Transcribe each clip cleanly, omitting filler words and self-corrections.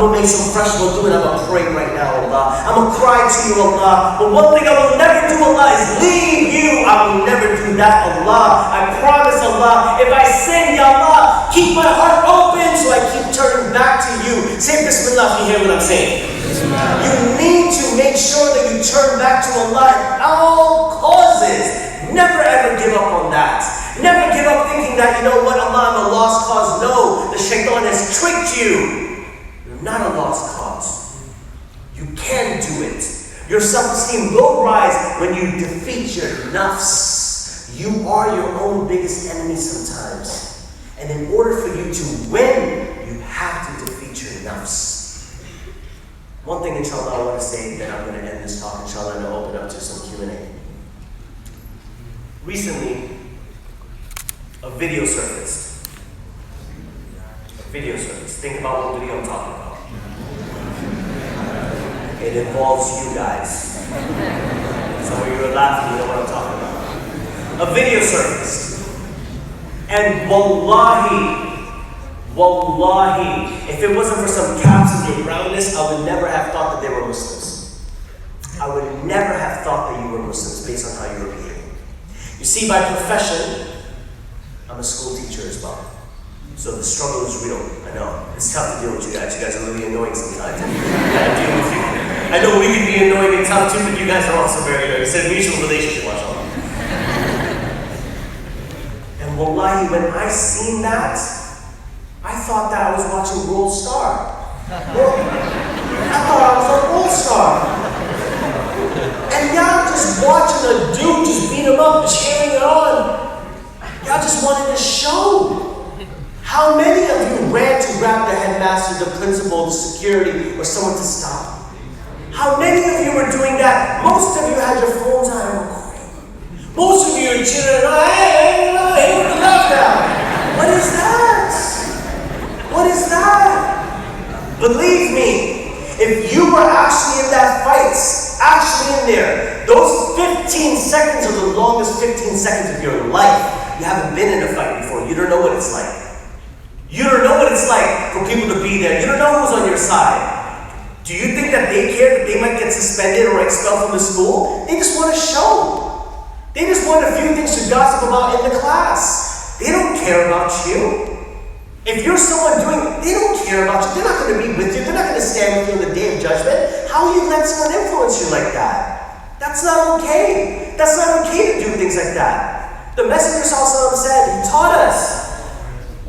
I'm going to make some fresh wudu and I'm going to pray right now, Allah. I'm going to cry to you, Allah. But one thing I will never do, Allah, is leave you. I will never do that, Allah. I promise, Allah. If I sin, Ya Allah, keep my heart open so I keep turning back to you. Say Bismillah if you hear what I'm saying. You need to make sure that you turn back to Allah at all causes. Never ever give up on that. Never give up thinking that, you know what, Allah, I'm a lost cause. No, the shaitan has tricked you. You're not a lost cause. You can do it. Your self-esteem will rise when you defeat your nafs. You are your own biggest enemy sometimes. And in order for you to win, you have to defeat your nafs. One thing, inshallah, I want to say, then I'm going to end this talk, inshallah, and I'll open up to some Q&A. Recently, a video surfaced. Think about what video I'm talking about. It involves you guys. Some of you are laughing, you know what I'm talking about. A video surfaced. And wallahi, if it wasn't for some caps and brownness, I would never have thought that they were Muslims. I would never have thought that you were Muslims based on how you were behaving. You see, by profession, I'm a school teacher as well. So the struggle is real. I know. It's tough to deal with you guys. You guys are really annoying sometimes. I gotta deal with you. I know we can be annoying and tough too, but you guys are also very annoying. It's a mutual relationship, mashallah. And wallahi, when I seen that, I thought that I was watching World Star. I thought I was on World Star. And y'all just watching a dude just beat him up, cheering it on. Y'all just wanted to show. How many of you ran to grab the headmaster, the principal, the security, or someone to stop? How many of you were doing that? Most of you had your phones out and recording. Most of you are cheering, hey, with the left now. What is that? What is that? Believe me, if you were actually in that fight, actually in there, those 15 seconds are the longest 15 seconds of your life. You haven't been in a fight before. You don't know what it's like. You don't know what it's like for people to be there. You don't know who's on your side. Do you think that they care that they might get suspended or expelled from the school? They just want to show. They just want a few things to gossip about in the class. They don't care about you. If you're someone they don't care about you. They're not going to be with you. They're not going to stand with you on the day of judgment. How will you let someone influence you like that? That's not okay. That's not okay to do things like that. The Messenger ﷺ said, he taught us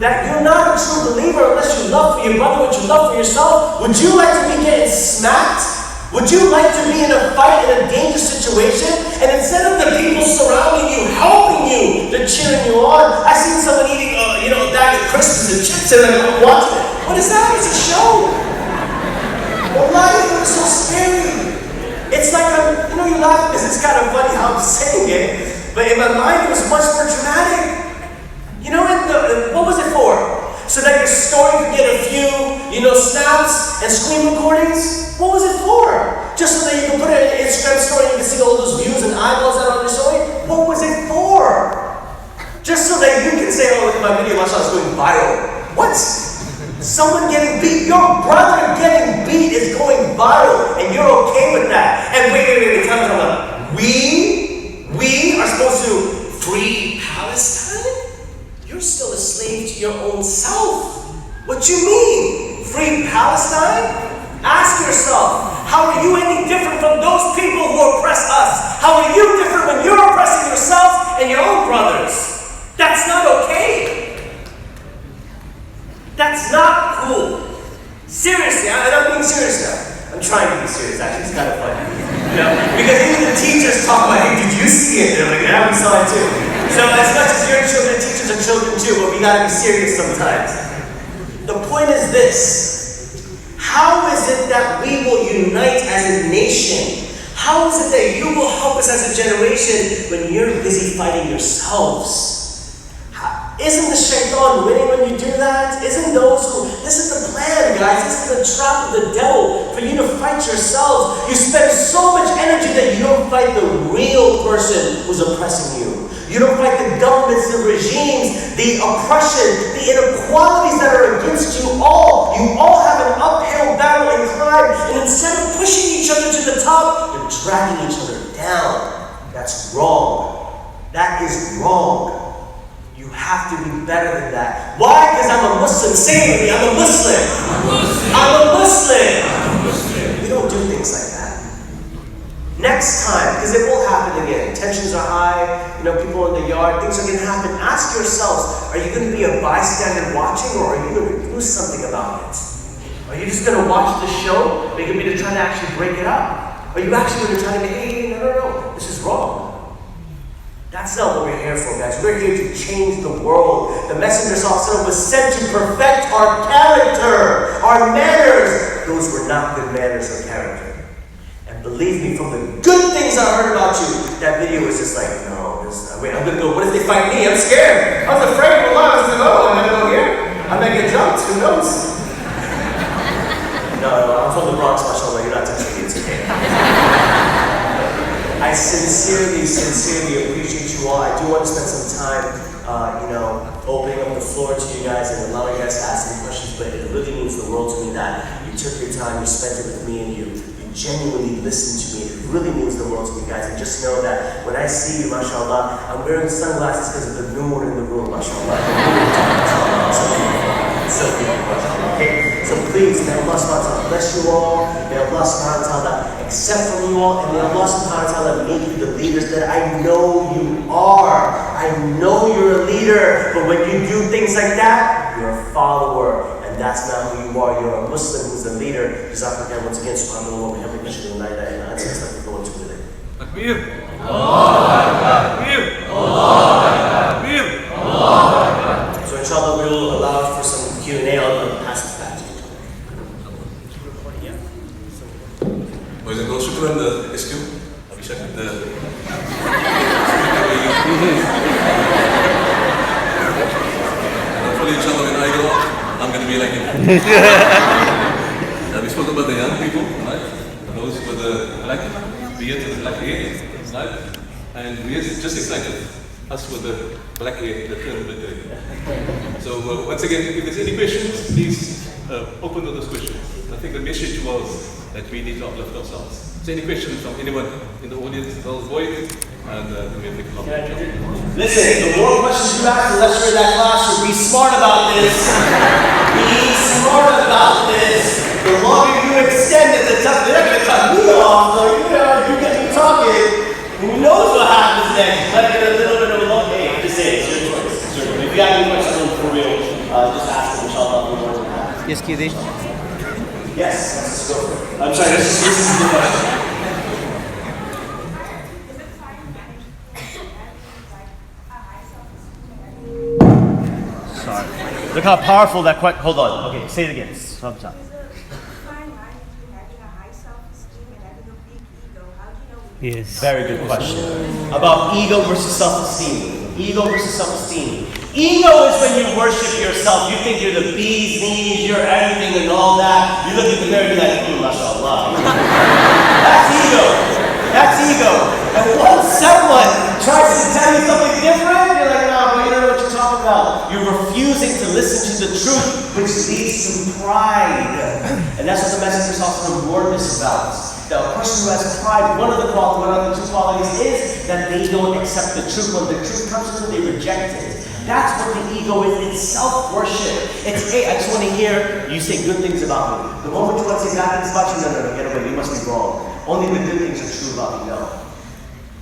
that you're not a true believer unless you love for your brother what you love for yourself. Would you like to be getting smacked? Would you like to be in a fight, in a dangerous situation? And instead of the people surrounding you, helping you, they're cheering you on. I seen someone eating, a bag of crisps and chips and I'm watching it. What is that? It's a show. Wallahi, it was so scary. It's like, you laugh because it's kind of funny how I'm saying it, but in my mind it was much more dramatic. What was it for? So that your story could get a few, snaps and screen recordings? What was it for? Just so that you can put it in an Instagram story and you can see all those views and eyeballs that are on your story? What was it for? Just so that you can say, oh, look at my video, mashallah, it's going viral. What? Someone getting beat, your brother getting beat is going viral, and you're okay with that. And wait, tell me. We are supposed to free Palestine? You're still a slave to your own self. What you mean? Free Palestine? Ask yourself, how are you any different from those people who oppress us? How are you different when you're oppressing yourself and your own brothers? That's not okay. That's not cool. Seriously, I'm being serious now. I'm trying to be serious, actually, it's kind of funny. Because even the teachers talk about, hey, did you see it? They're like, yeah, we saw it too. So as much as your children, teachers are children too, but we gotta be serious sometimes. The point is this. How is it that we will unite as a nation? How is it that you will help us as a generation when you're busy fighting yourselves? Isn't the shaitan winning when you do that? This is the plan, guys. This is the trap of the devil for you to fight yourselves. You spend so much energy that you don't fight the real person who's oppressing you. You don't fight the governments, the regimes, the oppression, the inequalities that are against you all. You all have an uphill battle and climb, and instead of pushing each other to the top, you're dragging each other down. That's wrong. That is wrong. You have to be better than that. Why? Because I'm a Muslim. Say it with me. I'm a Muslim. I'm a Muslim. We don't do things like that. Next time, because it will happen again. Tensions are high, people in the yard, things are going to happen. Ask yourselves, are you going to be a bystander watching, or are you going to do something about it? Are you just going to watch the show? Are you going to be trying to actually break it up? Are you actually going to try to say, hey, no, this is wrong? That's not what we're here for, guys. We're here to change the world. The messenger sallallahu was sent to perfect our character, our manners. Those were not good manners or character. Believe me, from the good things I heard about you, that video was just like, no, wait, I'm going to go, what if they fight me? I'm scared. I was afraid. I was like, oh, I'm going to go here? I might get jumped. Who knows? No, I'm from the Bronx, mashallah. You're not touching me. It's okay. I sincerely appreciate you all. I do want to spend some time, opening up the floor to you guys and allowing you guys to ask me questions, but it really means the world to me that you took your time, you spent it with me, and you genuinely listen to me. It really means the world to me, guys. And just know that when I see you, mashallah, I'm wearing sunglasses because of the noor in the room, mashallah. So beautiful, okay? So please, may Allah subhanahu wa ta'ala bless you all. May Allah subhanahu wa ta'ala accept from you all. And may Allah subhanahu wa ta'ala make you the leaders that I know you are. I know you're a leader. But when you do things like that, you're a follower. And that's not who you are. You're a Muslim who's a leader. Jazakallah once again, subhanAllah, wa bihamdihi, ashhadu an la ilaha illa anta, astaghfiruka wa atubu ilayk. Takbir. Takbir. Takbir. So inshallah we will allow for some Q&A. I'll pass it back to you. Yeah. وإذا شكرا Esteem. أبي شكل hopefully inshallah when I grow up, I'm going to be like him. We spoke about the young people, right? Those with the black beard and the black hair, right? And we are just excited. Us with the black hair, the curly hair. So once again, if there's any questions, please open to those questions. I think the message was that we need to uplift ourselves. So any questions from anyone in the audience, girls, boys, and we have to come up. Listen, the more questions you ask, the less you're in that classroom. Be smart about this. Be smart about this. The longer you extend it, the tougher they're going to cut me off. So you get me talking. Who knows what happens next? Let it get a little bit of a long day. Just say it's your choice. If you have any questions for real, just ask them. Inshallah. Yes, Kiddy. Yes, let's go for it. I'm sorry, this is the question. Sorry. Look how powerful that question. Hold on. Okay, say it again. From top. Yes. Very good question. About ego versus self-esteem. Ego versus self-esteem. Ego is when you worship yourself. You think you're the bee's knees, you're everything and all that. You look at the mirror and you're like, mashallah. That's ego. That's ego. And once someone tries to tell you something different, you're like, no, but you don't know what you're talking about. You're refusing to listen to the truth, which leads to pride. And that's what the Messenger warned us about. The person who has pride, one of the two qualities is that they don't accept the truth. When the truth comes to them, they reject it. That's what the ego is. It's self-worship. It's, hey, I just want to hear you say good things about me. The moment you want to say bad things about you, no, get away. You must be wrong. Only the good things are true about you, no.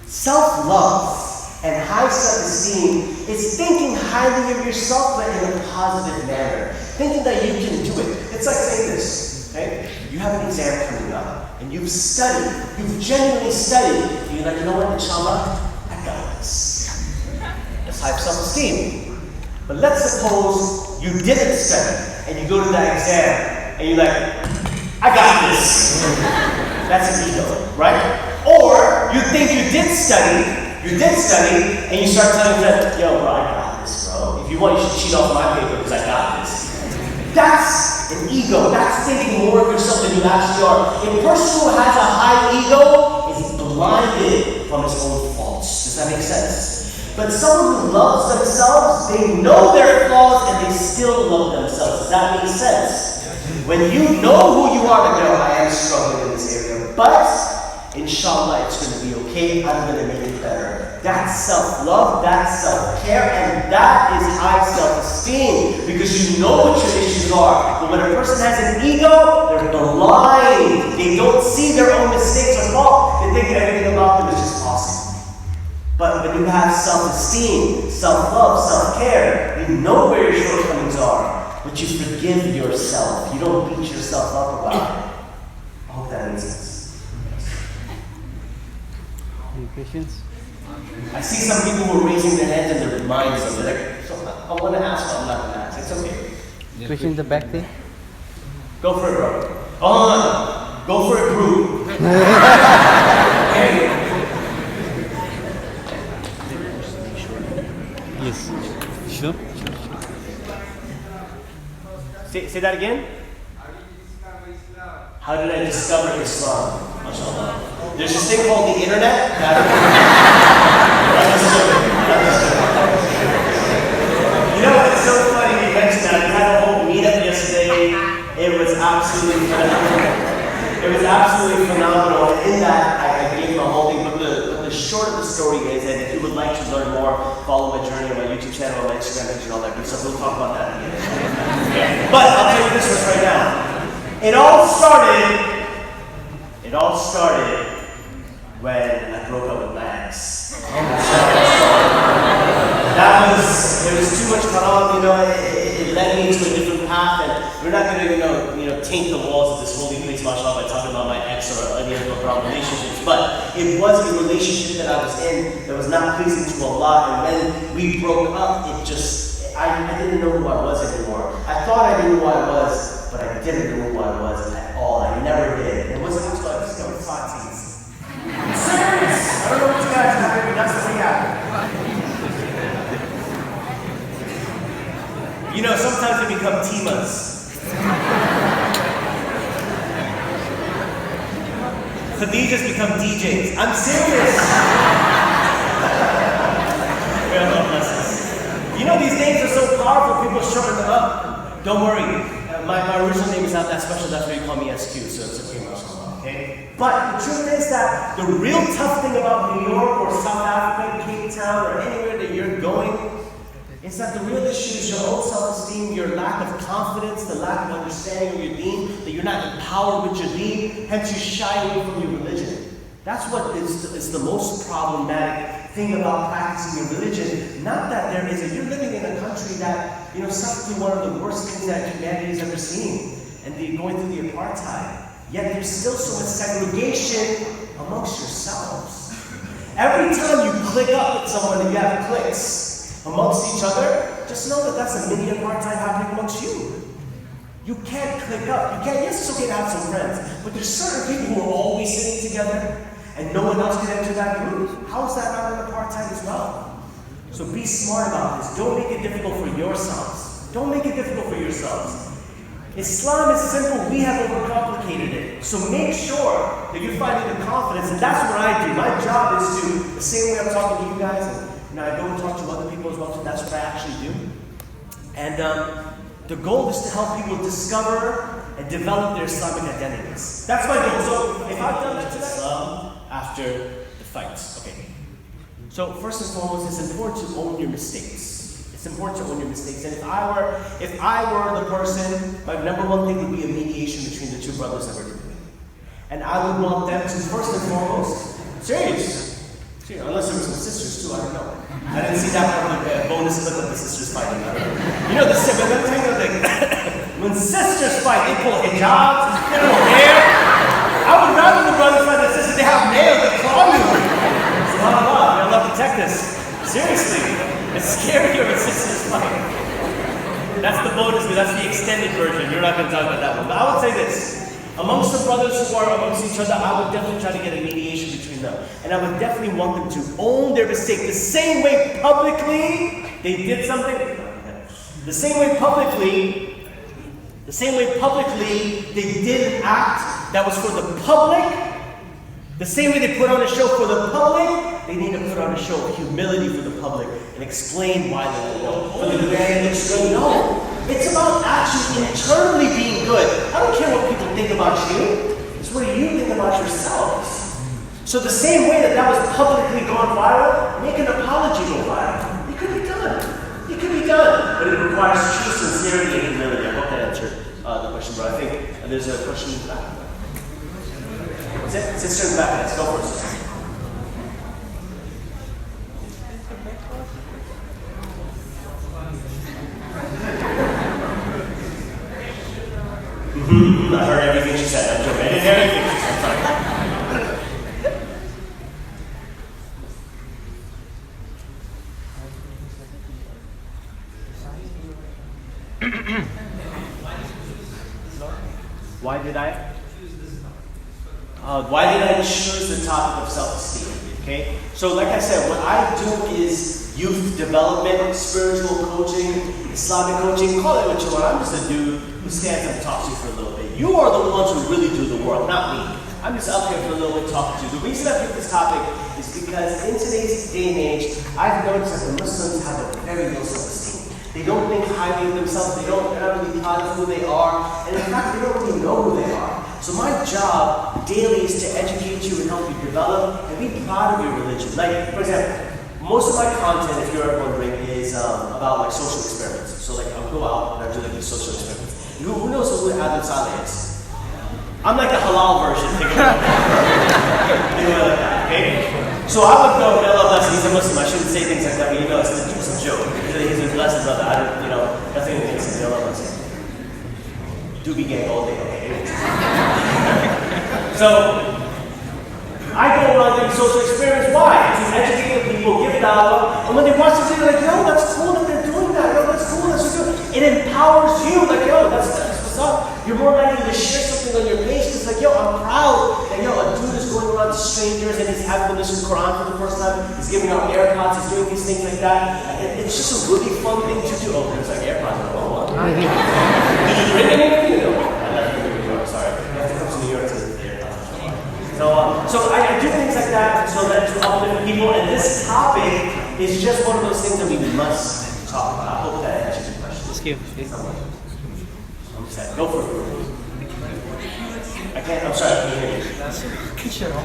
Self-love and high self-esteem is thinking highly of yourself, but in a positive manner. Thinking that you can do it. It's like saying this, okay? You have an exam coming up, and you've studied, you've genuinely studied, and you're like, you know what, inshallah, I got this. That's high self-esteem. But let's suppose you didn't study, and you go to that exam, and you're like, I got this. That's an ego, right? Or you think you did study, and you start telling them, yo, bro, I got this, bro. If you want, you should cheat off my paper because I got this. That's an ego. That's thinking more of yourself than you actually are. A person who has a high ego is blinded from his own faults. Does that make sense? But someone who loves themselves, they know their flaws and they still love themselves. Does that make sense? When you know who you are, like, no, I am struggling in this area, but inshallah, it's going to be okay. I'm going to make it better. That's self-love, that's self-care, and that is high self-esteem because you know what your issues are. But when a person has an ego, they're blind. They don't see their own mistakes or fault. They think everything about them is just awesome. But when you have self-esteem, self-love, self-care, you know where your shortcomings are, but you forgive yourself. You don't beat yourself up about it. I hope that makes sense. Any questions? I see some people who are raising their hands and their minds are like, so I want to ask, but I'm not going to ask. It's okay. Question in the back there? Go for it, bro. Oh, no. Go for it, bro. Yes. Sure. Say that again. How did I discover Islam? MashaAllah. There's this thing called the internet. You know, it's so funny you mentioned that. We had a whole meetup yesterday. It was absolutely phenomenal. It was absolutely phenomenal. And in that, I gave them a whole thing. But the short of the story is that if you would like to learn more, follow my journey on my YouTube channel, my Instagram page, and all that good stuff. We'll talk about that at the end. But I'll tell you this much right now. It all started when I broke up with my ex. It was too much haram, it led me to a different path, and we're not going to, taint the walls of this holy place, mashallah, by talking about my ex or any other problem relationships, but it was a relationship that I was in that was not pleasing to Allah, and when we broke up, I didn't know who I was anymore. I thought I knew who I was, but I didn't know who I was at all. I never did. It wasn't until I discovered Sati's. I'm serious! I don't know what you guys are having, but that's what we happened. Sometimes they become Timas. Khadijas become DJs. I'm serious! May Allah bless us. These names are so powerful, people shorten them up. Don't worry. My original name is not that special, that's why you call me SQ, so it's okay, mashallah, okay? But the truth is that the real tough thing about New York or South Africa, Cape Town, or anywhere that you're going, is that the real issue is your own self-esteem, your lack of confidence, the lack of understanding of your deen, that you're not empowered with your deen, hence you shy away from your religion. That's what is the most problematic thing about practicing your religion. Not that you're living in a country that, suffers through one of the worst things that humanity has ever seen, and they're going through the apartheid. Yet there's still so much segregation amongst yourselves. Every time you click up with someone and you have clicks amongst each other, just know that that's a mini apartheid happening amongst you. You can't click up. Yes, it's okay to have some friends, but there's certain people who are always sitting together and no one else can enter that group. How is that not an apartheid as well? So be smart about this. Don't make it difficult for yourselves. Don't make it difficult for yourselves. Islam is simple. We have overcomplicated it. So make sure that you're finding the confidence, and that's what I do. My job is to, the same way I'm talking to you guys, and I go and talk to other people as well, so that's what I actually do. And the goal is to help people discover and develop their Islamic identities. That's my goal. So if I've done that today, after the fights. Okay. So first and foremost, it's important to own your mistakes. It's important to own your mistakes. And if I were the person, my number one thing would be a mediation between the two brothers that were doing it. And I would want them to first and foremost, serious, unless there were some sisters too, I don't know. I didn't see that part of the bonus clip of the sisters fighting. When sisters fight, they pull hijabs, they pull hair. I would rather the brothers fight the sisters, they have nails that claw you. SubhanAllah, may Allah protect us. Seriously, it's scary when sisters fight. That's the bonus, that's the extended version. You're not going to talk about that one. But I would say this. Amongst the brothers who are amongst each other, I would definitely try to get a mediation between them. And I would definitely want them to own their mistake. The same way publicly they did something, the same way publicly they did an act that was for the public, the same way they put on a show for the public, they need to put on a show of humility for the public and explain why they don't know. For the grand looks good. No. It's about actually internally being good. I don't care what people think about you. It's what you think about yourselves. So the same way that was publicly gone viral, make an apology go viral. It could be done. It could be done. But it requires true sincerity and humility. I hope that answered the question, but I think there's a question in the back. Sister in the back, let's go first. I heard everything she said. I'm joking. I didn't hear anything she said. Sorry. Why did I choose the topic of self-esteem? Okay? So like I said, what I do is youth development, spiritual coaching, Islamic coaching, call it what you want. I'm just a dude who stands up and talks to you for a little bit. You are the ones who really do the work, not me. I'm just up here for a little bit talking to you. The reason I picked this topic is because in today's day and age, I've noticed that the Muslims have a very low self-esteem. They don't think highly of themselves, they're not really proud of who they are, and in fact, they don't really know who they are. So my job daily is to educate you and help you develop and be proud of your religion. Like, for example, most of my content, if you're ever wondering, is about like social experiments. So like I'll go out and I do like these social experiments. Who knows who Adam Saleh is? I'm like the halal version. Think about that, okay? So I would know, I love he's a Muslim, I shouldn't say things like that, but it's a joke. He's a blessed brother, nothing against him, I love him. Do be gay all day, okay? So, I go around doing social experiments. Why? To educate the people, give dawah, and when they watch this video, they're like, yo, that's cool that they're doing that. Yo, that's cool, that's good. It empowers you. Like, yo, that's what's up. You're more likely to share something on your page. It's like, yo, I'm proud that, yo, a dude is going around to strangers and he's having to listen to Quran for the first time. He's giving out AirPods. He's doing these things like that. It's just a really fun thing to do. Oh, there's like AirPods. Oh, did you bring anything? No. I left them in New York. Sorry. I have to come to New York to the AirPods. So I do things like that so that to uplift people. And this topic is just one of those things that we must talk about. I hope that answers your question. Excuse me. I'm sad. Go for it. I can't. I'm sorry. I can't hear you.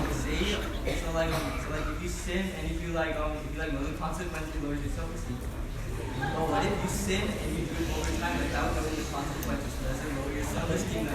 So like if you sin and if you like know the consequences, lowers your self-esteem. But what if you sin and you do it over time without knowing the consequences? Does it lower your self-esteem?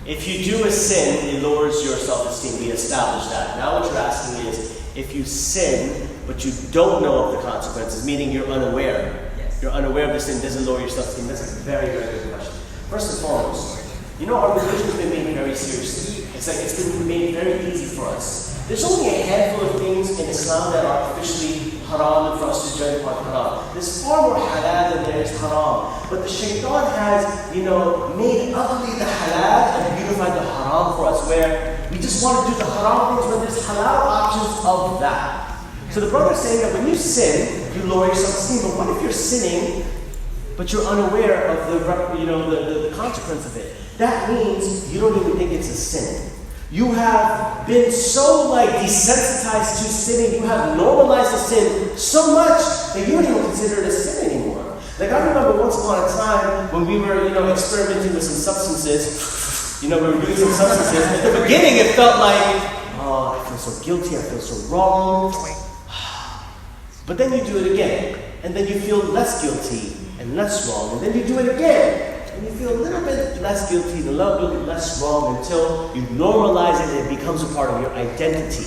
If you do a sin, it lowers your self-esteem. We established that. Now what you're asking is, if you sin, but you don't know of the consequences, meaning you're unaware. Yes. You're unaware of the sin, does it lower your self-esteem? That's a very, very good question. First and foremost, our religion's been made very seriously. It's been made very easy for us. There's only a handful of things in Islam that are officially haram and for us to judge upon haram. There's far more halal than there is haram. But the shaitan has, made ugly the halal and beautified the haram for us, where we just want to do the haram things when there's halal options of that. So the brother's saying that when you sin, you lower your self-esteem. But what if you're sinning, but you're unaware of the consequence of it? That means you don't even think it's a sin. You have been so desensitized to sinning, you have normalized the sin so much that you don't even consider it a sin anymore. Like I remember once upon a time when we were, experimenting with some substances, we were doing some substances. At the beginning it felt like, oh, I feel so guilty, I feel so wrong. But then you do it again, and then you feel less guilty and less wrong, and then you do it again. And you feel a little bit less guilty, a little bit less wrong until you normalize it and it becomes a part of your identity.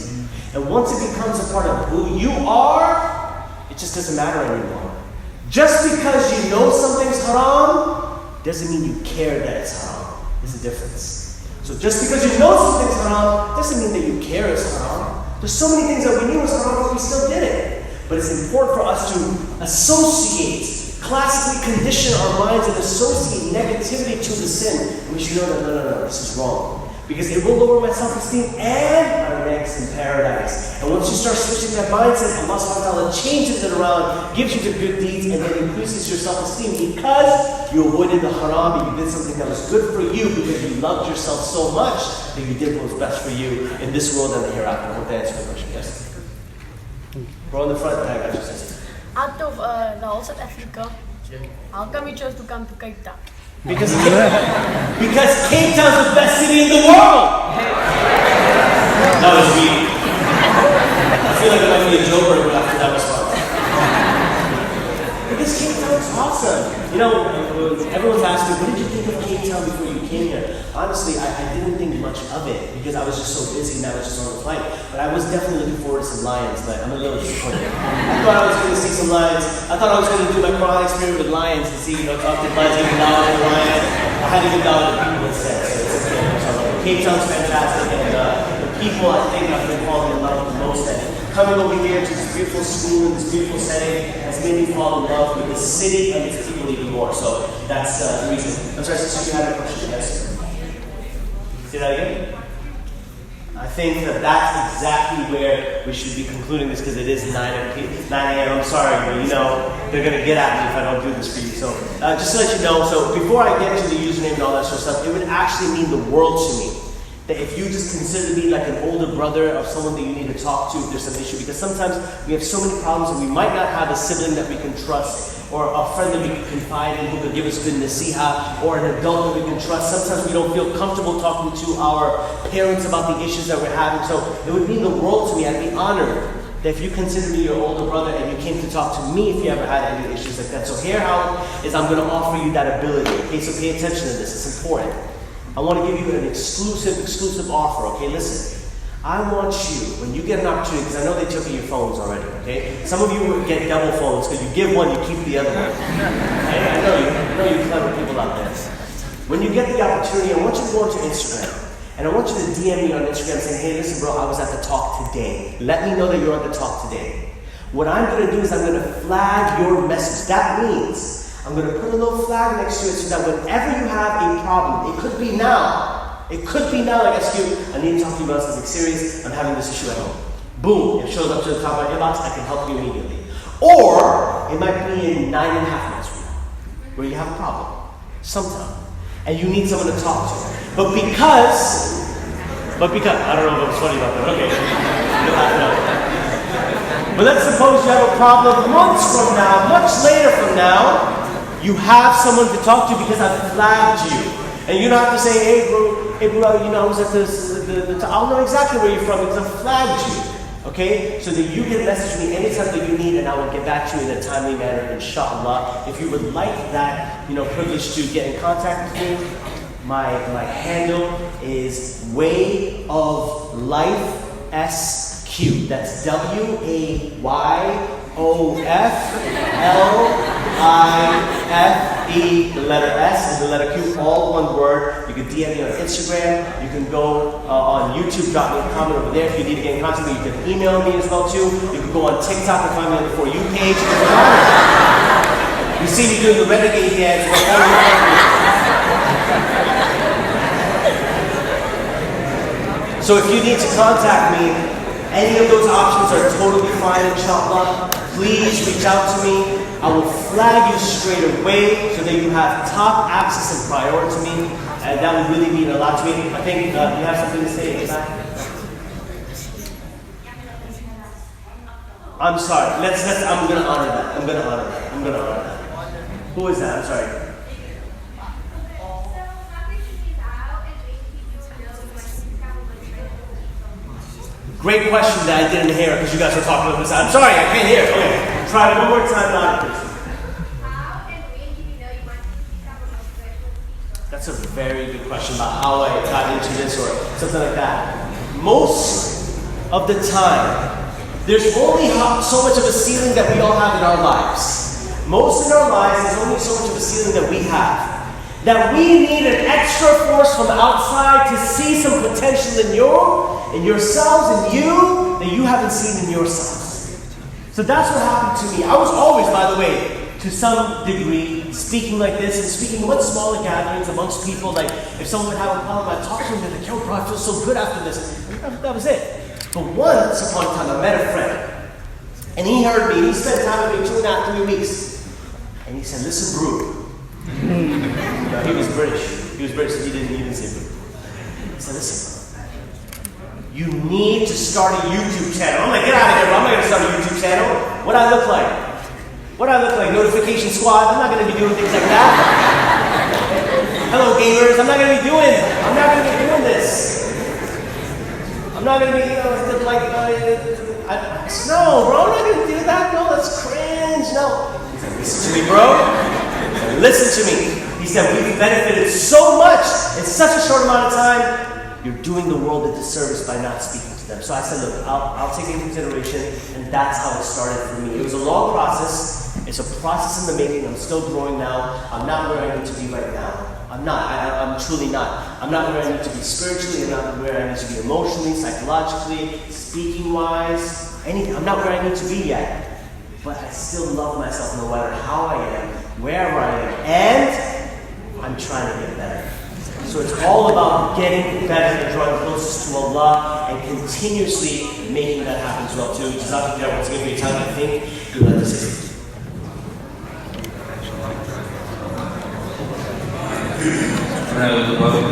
And once it becomes a part of who you are, it just doesn't matter anymore. Just because you know something's haram doesn't mean you care that it's haram. There's a difference. So just because you know something's haram doesn't mean that you care it's haram. There's so many things that we knew was haram but we still did it. But it's important for us to associate, classically condition our minds and associate negativity to the sin. And we should know that, no, this is wrong. Because it will lower my self-esteem and my ranks in paradise. And once you start switching that mindset, Allah subhanahu wa ta'ala changes it around, gives you the good deeds, and then increases your self-esteem because you avoided the haram and you did something that was good for you because you loved yourself so much that you did what was best for you in this world and the hereafter. I hope that answers the question. Yes? Bro in the front, I got you, sister. Out of the whole South Africa, how come you chose to come to Cape Town? Because Cape Town's the best city in the world! That was weak. I feel like I might be a jailbreaker after that response. Because Cape Town's awesome. You know, everyone's asking, what did you think of Cape Town before you came here? Honestly, I didn't think much of it because I was just so busy and I was just on the flight. But I was definitely looking forward to some lions, but I'm a little disappointed. I thought I was going to see some lions. I thought I was going to do my Quran experience with lions to see, talk to lions, even down to the lions. I had to get down to the people instead, so it's okay. So, Cape Town's fantastic, and the people I think I've been falling in love with the most. And coming over here to this beautiful school and this beautiful setting has made me fall in love with the city and its people even more. So that's the reason. I'm sorry, sister, you had a question? Yes? Say that again? I think that's exactly where we should be concluding this because it is 9 a.m. I'm sorry, but they're going to get at me if I don't do this for you. So just to let you know, so before I get to the username and all that sort of stuff, it would actually mean the world to me that if you just consider me like an older brother of someone that you need to talk to if there's some issue, because sometimes we have so many problems and we might not have a sibling that we can trust or a friend that we can confide in who could give us good nasiha, or an adult that we can trust. Sometimes we don't feel comfortable talking to our parents about the issues that we're having. So it would mean the world to me. I'd be honored that if you consider me your older brother and you came to talk to me if you ever had any issues like that. So here how is I'm going to offer you that ability. Okay, so pay attention to this. It's important. I want to give you an exclusive offer. Okay, listen. I want you, when you get an opportunity, because I know they took your phones already, okay? Some of you get double phones, because you give one, you keep the other one. Okay? I know you clever people out there. When you get the opportunity, I want you to go onto Instagram. And I want you to DM me on Instagram saying, hey, listen, bro, I was at the talk today. Let me know that you're at the talk today. What I'm going to do is I'm going to flag your message. That means I'm going to put a little flag next to it so that whenever you have a problem, it could be now. It could be now, like, excuse, I need to talk to you about something serious. I'm having this issue at home. Boom, it shows up to the top of my inbox. I can help you immediately. Or it might be in 9.5 months from now, where you have a problem, sometime, and you need someone to talk to. But because, I don't know if it was funny about that. Okay, you'll have to know. But let's suppose you have a problem months from now, much later from now. You have someone to talk to because I've flagged you. And you don't have to say, hey bro, I was at I'll know exactly where you're from because I flagged you. Okay? So that you can message me anytime that you need and I will get back to you in a timely manner, inshallah. If you would like that, privilege to get in contact with me, my handle is Way of Life SQ. That's WAYOFLIFE, the letter S and the letter Q, all one word. You can DM me on Instagram. You can go on YouTube, drop me a comment over there. If you need to get in contact with me, you can email me as well too. You can go on TikTok and find me on the For You page. You see me doing the renegade dance. So if you need to contact me, any of those options are totally fine, inshallah. Please reach out to me. I will flag you straight away so that you have top access and priority to me. And that would really mean a lot to me. I think you have something to say. I'm sorry. I'm going to honor that. Who is that? I'm sorry. Great question that I didn't hear because you guys were talking about this. I'm sorry, I can't hear. Okay, try it one more time, louder, please. How and when do you know you want to become a motivational speaker? That's a very good question about how I got into this or something like that. Most of the time, there's only so much of a ceiling that we all have in our lives. Most in our lives, there's only so much of a ceiling that we have. That we need an extra force from outside to see some potential in yourselves and you that you haven't seen in yourselves. So that's what happened to me. I was always, by the way, to some degree, speaking like this and speaking in much smaller gatherings amongst people. Like if someone would have a problem, I'd talk to them and they're like, yo bro, I feel so good after this. And that was it. But once upon a time, I met a friend. And he heard me. He spent time with me 2.5, 3 weeks. And he said, listen, bro. He was British. So he didn't say bro. He said, listen, You need to start a YouTube channel. I'm like, get out of here, bro. I'm not going to start a YouTube channel. What do I look like? What do I look like? Notification squad? I'm not going to be doing things like that. Hello, gamers. I'm not going to be doing this. I'm not going to be, like, no, bro. I'm not going to do that. No, that's cringe. No. He said, listen to me, bro. He said, listen to me. He said, we've benefited so much in such a short amount of time. You're doing the world a disservice by not speaking to them. So I said, look, I'll take it into consideration, and that's how it started for me. It was a long process. It's a process in the making. I'm still growing now. I'm not where I need to be right now. I'm not. I'm truly not. I'm not where I need to be spiritually. I'm not where I need to be emotionally, psychologically, speaking-wise, anything. I'm not where I need to be yet. But I still love myself no matter how I am, wherever I am, and I'm trying to get better. So it's all about getting better and drawing closest to Allah and continuously making that happen as well too. Jazakallah once again for your time. I think you'll have to say Well,